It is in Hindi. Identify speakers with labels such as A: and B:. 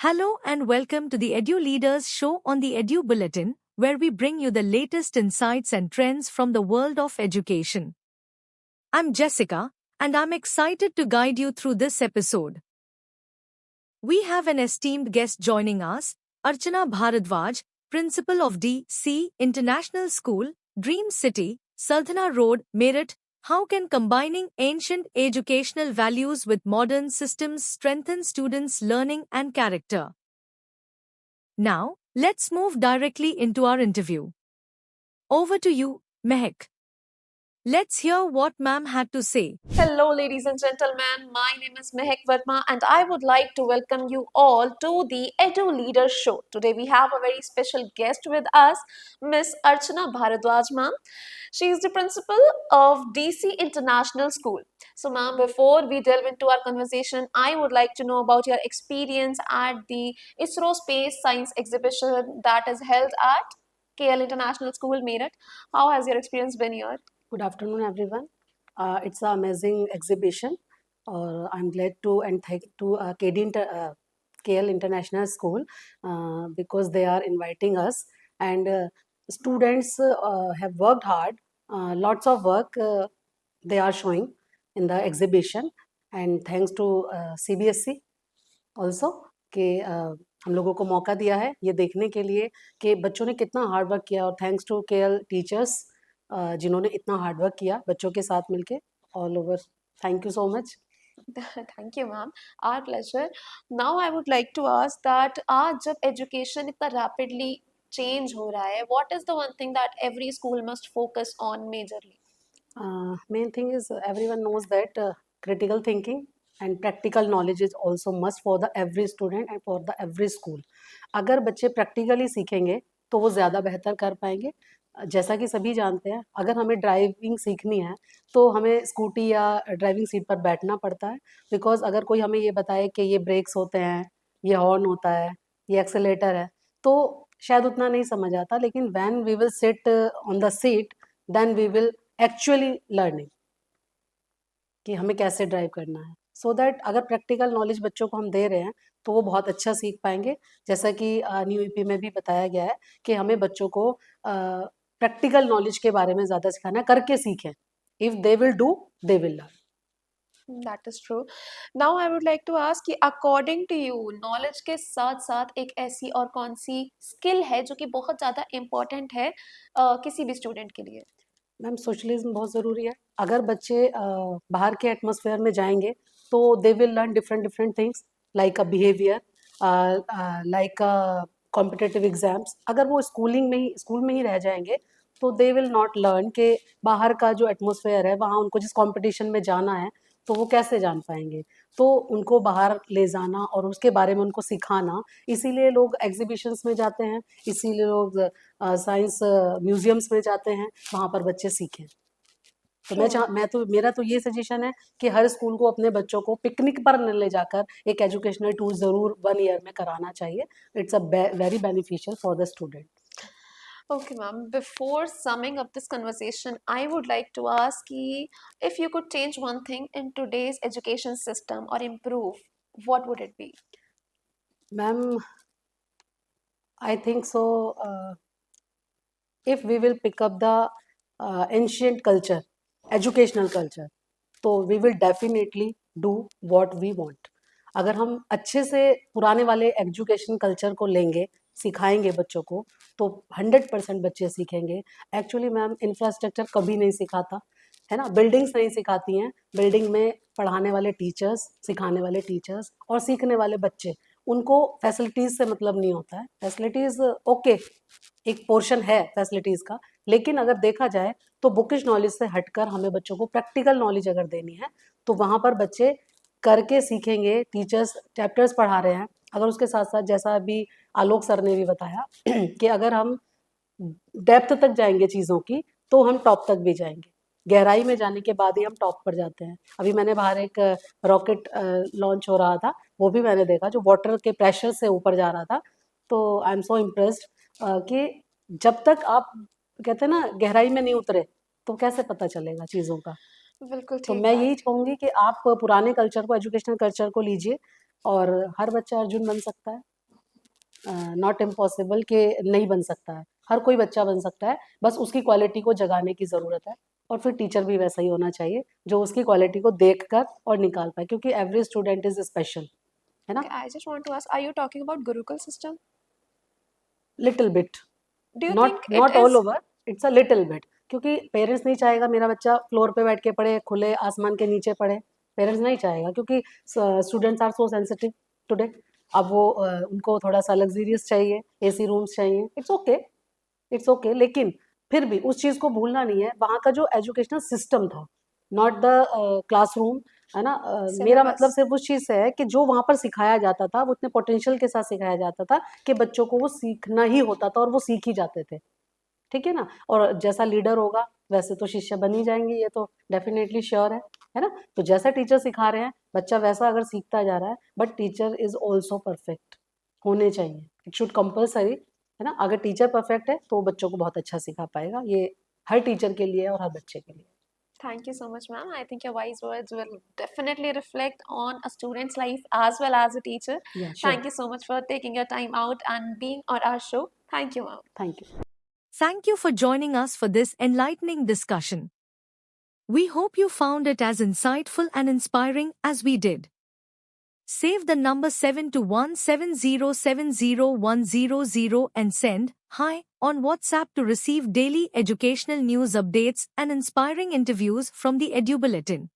A: Hello and welcome to the Edu Leaders Show on the Edu Bulletin, where we bring you the latest insights and trends from the world of education. I'm Jessica, and I'm excited to guide you through this episode. We have an esteemed guest joining us, Archana Bharadwaj, Principal of D.C. International School, Dream City, Saldhana Road, Meerut. How can combining ancient educational values with modern systems strengthen students' learning and character? Now, let's move directly into our interview. Over to you, Mehak. Let's hear what ma'am had to say.
B: Hello, ladies and gentlemen. My name is Mehak Verma, and I would like to welcome you all to the Edu Leaders Show. Today, we have a very special guest with us, Miss Archana Bharadwaj, ma'am. She is the principal of DC International School. So, ma'am, before we delve into our conversation, I would like to know about your experience at the ISRO Space Science Exhibition that is held at KL International School, Meerut. How has your experience been here?
C: Good afternoon, everyone. It's an amazing exhibition. I'm glad to and thank to KL International School because they are inviting us and students have worked hard. Lots of work they are showing in the exhibition and thanks to CBSE also कि हम लोगों को मौका दिया है ये देखने के लिए कि बच्चों ने कितना हार्ड वर्क किया और थैंक्स टू केएल टीचर्स जिन्होंने इतना हार्ड वर्क किया बच्चों के साथ मिलके all over thank you so much
B: Thank you, ma'am. Our pleasure. Now, I would like to ask that आज जब education इतना rapidly change हो रहा है, what is the one thing that every school must focus on majorly?
C: Main thing is everyone knows that critical thinking and practical knowledge is also must for the every student and for the every school. अगर बच्चे प्रैक्टिकली सीखेंगे तो वो ज़्यादा बेहतर कर पाएंगे जैसा कि सभी जानते हैं अगर हमें ड्राइविंग सीखनी है तो हमें स्कूटी या ड्राइविंग सीट पर बैठना पड़ता है बिकॉज अगर कोई हमें ये बताए कि ये ब्रेक्स होते हैं ये हॉर्न होता है ये एक्सेलेटर है तो शायद उतना नहीं समझ आता लेकिन when we will sit on the seat then we will actually learning कि हमें कैसे ड्राइव करना है सो दैट अगर प्रैक्टिकल नॉलेज बच्चों को हम दे रहे हैं तो वो बहुत अच्छा सीख पाएंगे जैसा कि न्यू ईपी में भी बताया गया है कि हमें बच्चों को प्रैक्टिकल नॉलेज के बारे में ज़्यादा सिखाना है करके सीखें if they will do they will learn
B: That is true. Now, I would like to ask कि according to you, knowledge के साथ साथ एक ऐसी और कौन सी skill है जो कि बहुत ज़्यादा important है किसी भी student के लिए?
C: मैम सोशलिज्म बहुत ज़रूरी है अगर बच्चे बाहर के एटमॉस्फेयर में जाएंगे तो they will learn different different things like a behaviour like competitive exams अगर वो स्कूल में ही रह जाएंगे तो दे विल नॉट लर्न के बाहर का जो एटमॉस्फेयर है वहाँ उनको जिस कंपटीशन में जाना है तो वो कैसे जान पाएंगे तो उनको बाहर ले जाना और उसके बारे में उनको सिखाना इसीलिए लोग एग्जीबिशंस में जाते हैं इसीलिए लोग साइंस म्यूजियम्स में जाते हैं वहाँ पर बच्चे सीखें तो मेरा तो ये सजेशन है कि हर स्कूल को अपने बच्चों को पिकनिक पर न ले जाकर एक एजुकेशनल टूर जरूर 1 ईयर में कराना चाहिए it's a very beneficial for the student
B: Okay, ma'am. Before summing up this conversation, I would like to ask if you could change one thing in today's education system or improve, what would it be?
C: Ma'am I think so if we will pick up the ancient culture, educational culture, तो we will definitely do what we want. अगर हम अच्छे से पुराने वाले एजुकेशन कल्चर को लेंगे सिखाएंगे बच्चों को तो 100% बच्चे सीखेंगे एक्चुअली मैम इंफ्रास्ट्रक्चर कभी नहीं सिखाता है ना बिल्डिंग्स नहीं सिखाती हैं बिल्डिंग में पढ़ाने वाले टीचर्स सिखाने वाले टीचर्स और सीखने वाले बच्चे उनको फैसिलिटीज़ से मतलब नहीं होता है फैसिलिटीज़ ओके एक पोर्शन है फैसिलिटीज़ का लेकिन अगर देखा जाए तो बुकिश नॉलेज से हटकर हमें बच्चों को प्रैक्टिकल नॉलेज अगर देनी है तो वहाँ पर बच्चे करके सीखेंगे टीचर्स चैप्टर्स पढ़ा रहे हैं अगर उसके साथ साथ जैसा अभी आलोक सर ने भी बताया कि अगर हम डेप्थ तक जाएंगे चीज़ों की तो हम टॉप तक भी जाएंगे गहराई में जाने के बाद ही हम टॉप पर जाते हैं अभी मैंने बाहर एक रॉकेट लॉन्च हो रहा था वो भी मैंने देखा जो वाटर के प्रेशर से ऊपर जा रहा था तो आई एम सो इम्प्रेस्ड कि जब तक आप कहते हैं ना गहराई में नहीं उतरे तो कैसे पता चलेगा चीज़ों का
B: बिल्कुल
C: तो
B: ठीक
C: मैं
B: बात
C: यही कहूँगी कि आप पुराने कल्चर को एजुकेशनल कल्चर को लीजिए और हर बच्चा अर्जुन बन सकता है नॉट इम्पॉसिबल कि नहीं बन सकता है, हर कोई बच्चा बन सकता है, बस उसकी क्वालिटी को जगाने की ज़रूरत है। और फिर टीचर भी वैसा ही होना चाहिए जो उसकी क्वालिटी को देखकर और निकाल पाए, क्योंकि एवरी स्टूडेंट इज स्पेशल, है ना?
B: Okay, I just want to ask, are you talking about Gurukul system?
C: Little bit,
B: Do you
C: not
B: think it
C: not all
B: is
C: over, it's a little bit, क्योंकि पेरेंट्स नहीं चाहेगा मेरा बच्चा फ्लोर पे बैठ के पढ़े, खुले आसमान के नीचे पढ़े, पेरेंट्स नहीं चाहेगा, क्योंकि students are so sensitive today. अब वो उनको थोड़ा सा लग्जरियस चाहिए, एसी रूम्स चाहिए, इट्स ओके, इट्स ओके, लेकिन फिर भी उस चीज़ को भूलना नहीं है, वहाँ का जो एजुकेशनल सिस्टम था, नॉट द क्लासरूम, है ना? मेरा मतलब
B: syllabus?
C: सिर्फ उस चीज़ से है कि जो वहाँ पर सिखाया जाता था वो इतने पोटेंशियल के साथ सिखाया जाता था कि बच्चों को वो सीखना ही होता था और वो सीख ही जाते थे, ठीक है ना? और जैसा लीडर होगा वैसे तो शिष्य बन ही जाएंगे, ये तो डेफिनेटली श्योर है ना? तो जैसा टीचर सिखा रहे हैं बच्चा वैसा अगर सीखता जा रहा है, but teacher is also perfect होने चाहिए, इट शुड कंपलसरी, है ना? अगर टीचर परफेक्ट है तो बच्चों को बहुत अच्छा सिखा पाएगा, ये हर टीचर के लिए और हर बच्चे के लिए।
B: Thank you so much, ma'am. I think your wise words will definitely reflect on a student's life as well as a teacher.
C: या sure,
B: Thank you so much for taking your time out and being on our show. Thank you, ma'am.
C: Thank you.
A: Thank you for joining us for this enlightening discussion. We hope you found it as insightful and inspiring as we did. Save the number 72170701000 and send "Hi" on WhatsApp to receive daily educational news updates and inspiring interviews from the Edu Bulletin.